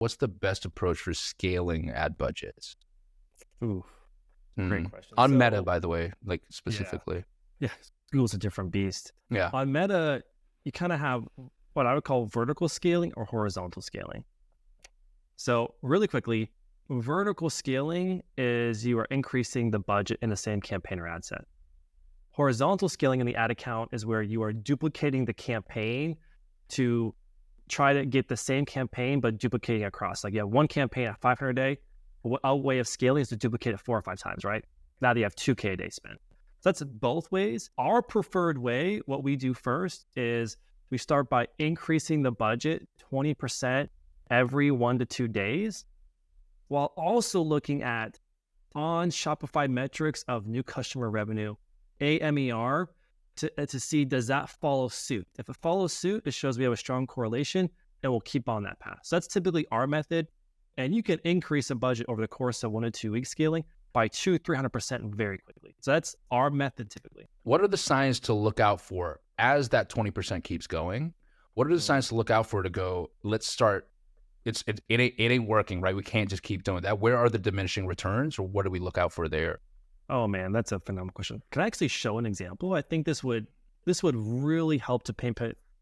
what's the best approach for scaling ad budgets? Ooh, great question. On Meta, by the way, like specifically. Yeah, Google's a different beast. Yeah. On Meta, you kind of have what I would call vertical scaling or horizontal scaling. So really quickly, vertical scaling is you are increasing the budget in the same campaign or ad set. Horizontal scaling in the ad account is where you are duplicating the campaign to try to get the same campaign, but duplicating across. Like you have one campaign at 500 a day. A way of scaling is to duplicate it 4 or 5 times, right? Now you have 2K a day spent. So that's both ways. Our preferred way, what we do first is we start by increasing the budget 20% every 1 to 2 days, while also looking at on Shopify metrics of new customer revenue, AMER, to see does that follow suit. If it follows suit, it shows we have a strong correlation and we'll keep on that path. So that's typically our method. And you can increase a budget over the course of 1 to 2 weeks scaling by 200-300% very quickly. So that's our method typically. What are the signs to look out for as that 20% keeps going? What are the signs to look out for to go, let's start, it ain't working, right? We can't just keep doing that. Where are the diminishing returns, or what do we look out for there? Oh man, that's a phenomenal question. Can I actually show an example? I think this would really help to paint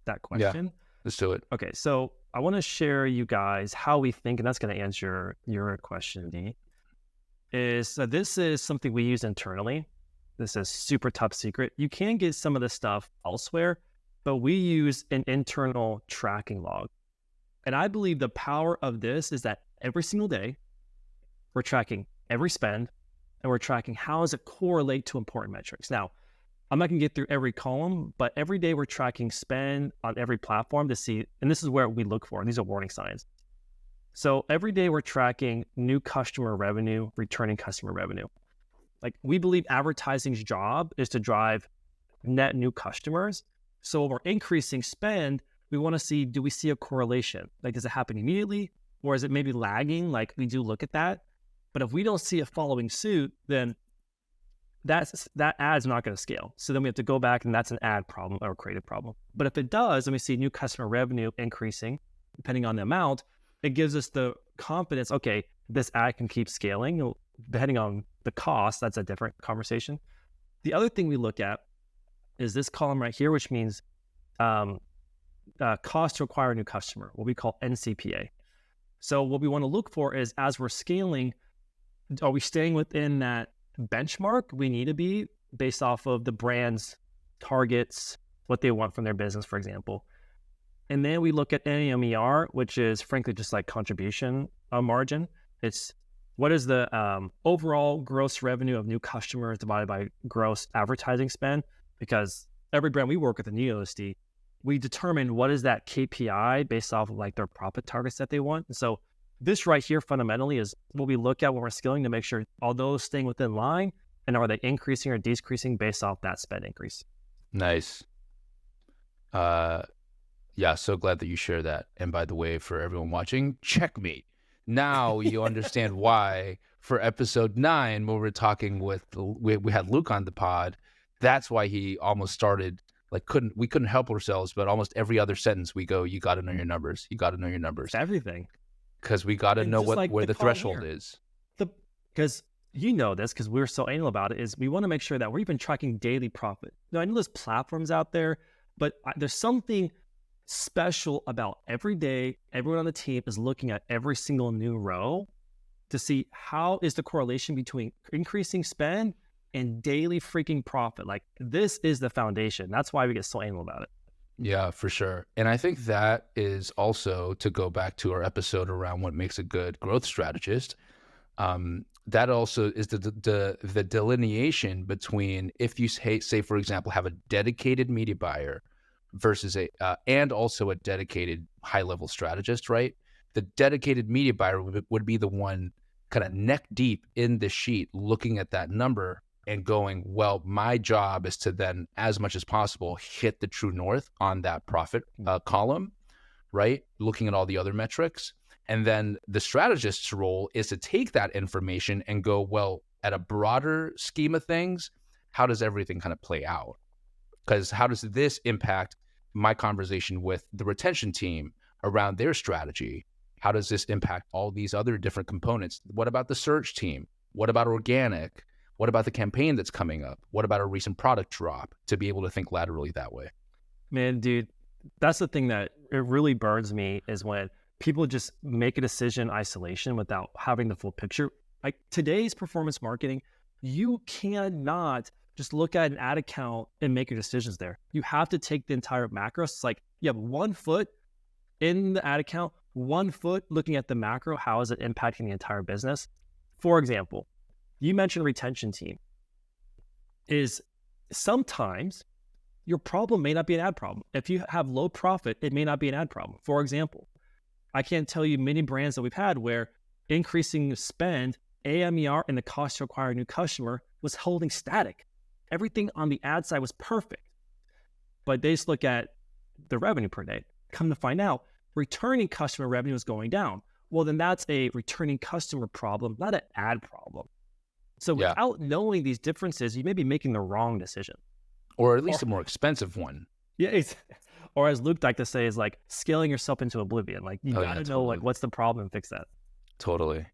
that question. Yeah, let's do it. Okay, so I want to share you guys how we think, and that's going to answer your question, D. This is something we use internally. This is super top secret. You can get some of this stuff elsewhere, but we use an internal tracking log. And I believe the power of this is that every single day, we're tracking every spend, and we're tracking how does it correlate to important metrics. Now, I'm not going to get through every column, but every day we're tracking spend on every platform to see, and this is where we look for, and these are warning signs. So every day we're tracking new customer revenue, returning customer revenue. Like we believe advertising's job is to drive net new customers. So when we're increasing spend, we want to see, do we see a correlation? Like, does it happen immediately, or is it maybe lagging? Like we do look at that. But if we don't see it following suit, then that ad's not going to scale. So then we have to go back, and that's an ad problem or a creative problem. But if it does, and we see new customer revenue increasing, depending on the amount, it gives us the confidence, okay, this ad can keep scaling. Depending on the cost, that's a different conversation. The other thing we look at is this column right here, which means cost to acquire a new customer, what we call NCPA. So what we want to look for is, as we're scaling, are we staying within that benchmark we need to be based off of the brand's targets, what they want from their business, for example. And then we look at AMER, which is frankly just like contribution margin. It's what is the overall gross revenue of new customers divided by gross advertising spend? Because every brand we work with in NeoSD, we determine what is that KPI based off of like their profit targets that they want. And so this right here fundamentally is what we look at when we're scaling to make sure all those staying within line, and are they increasing or decreasing based off that spend increase. Nice. Yeah, so glad that you share that. And by the way, for everyone watching, checkmate. Now you understand why for episode 9, when we're talking with, we had Luke on the pod, that's why he almost started, like we couldn't help ourselves, but almost every other sentence we go, you got to know your numbers. You got to know your numbers. Everything. Because we got to know where the threshold is. Because you know this, because we're so anal about it, is we want to make sure that we're even tracking daily profit. Now, I know there's platforms out there, but there's something special about every day, everyone on the team is looking at every single new row to see how is the correlation between increasing spend and daily freaking profit. Like, this is the foundation. That's why we get so anal about it. Yeah, for sure. And I think that is also, to go back to our episode around what makes a good growth strategist, that also is the delineation between, if you say, for example, have a dedicated media buyer versus and also a dedicated high-level strategist, right? The dedicated media buyer would be the one kind of neck deep in the sheet looking at that number and going, well, my job is to then, as much as possible, hit the true north on that profit column, right? Looking at all the other metrics. And then the strategist's role is to take that information and go, well, at a broader scheme of things, how does everything kind of play out? Because how does this impact my conversation with the retention team around their strategy? How does this impact all these other different components? What about the search team? What about organic? What about the campaign that's coming up? What about a recent product drop? To be able to think laterally that way. Man, dude, that's the thing that it really burns me is when people just make a decision in isolation without having the full picture. Like today's performance marketing, you cannot just look at an ad account and make your decisions there. You have to take the entire macro. It's like you have 1 foot in the ad account, 1 foot looking at the macro. How is it impacting the entire business? For example, you mentioned retention team. Is sometimes your problem may not be an ad problem. If you have low profit, it may not be an ad problem. For example, I can't tell you many brands that we've had where increasing spend, AMER, and the cost to acquire a new customer was holding static. Everything on the ad side was perfect, but they just look at the revenue per day. Come to find out, returning customer revenue is going down. Well, then that's a returning customer problem, not an ad problem. So Yeah. without knowing these differences, you may be making the wrong decision. Or at least Or, a more expensive one. yeah, or as Luke liked to say, is like scaling yourself into oblivion. Like you Oh, got yeah, to know like totally. what's the problem and fix that. Totally.